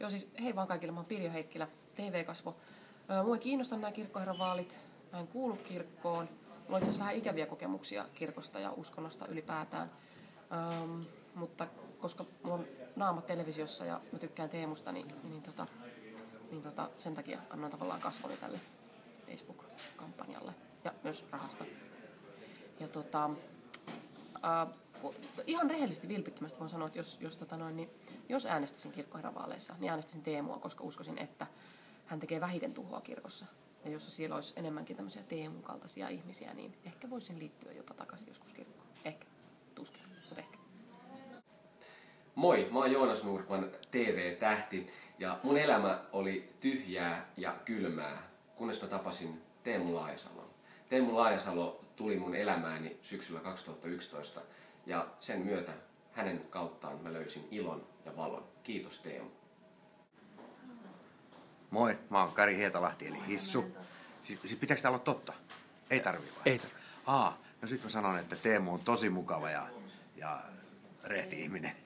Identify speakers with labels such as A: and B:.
A: Joo siis hei vaan kaikille, mä oon Pirjo Heikkilä, TV-kasvo. Mua ei kiinnosta nämä kirkkoherran vaalit, mä en kuulu kirkkoon. Mulla on itse asiassa vähän ikäviä kokemuksia kirkosta ja uskonnosta ylipäätään. Mutta koska mulla on naamat televisiossa ja mä tykkään Teemusta, niin sen takia annoin tavallaan kasvoni tälle Facebook-kampanjalle ja myös rahasta. Ja ihan rehellisesti vilpittömästi voin sanoa, että jos äänestäisin kirkkoherran vaaleissa, niin äänestäisin Teemua, koska uskoisin, että hän tekee vähiten tuhoa kirkossa. Ja jos siellä olisi enemmänkin tämmöisiä Teemun kaltaisia ihmisiä, niin ehkä voisin liittyä jopa takaisin joskus kirkkoon. Ehkä. Tuskin, mutta ehkä.
B: Moi, mä oon Joonas Nordman, TV-tähti, ja mun elämä oli tyhjää ja kylmää, kunnes mä tapasin Teemu Laajasalon. Teemu Laajasalo tuli mun elämääni syksyllä 2011, ja sen myötä hänen kauttaan mä löysin ilon ja valon. Kiitos Teemu.
C: Moi, mä oon Kari Hietalahti eli Hissu. Siis pitääkö tää olla totta? Ei tarvii vai?
D: Ei tarvii.
C: No sit mä sanon, että Teemu on tosi mukava ja rehti ihminen.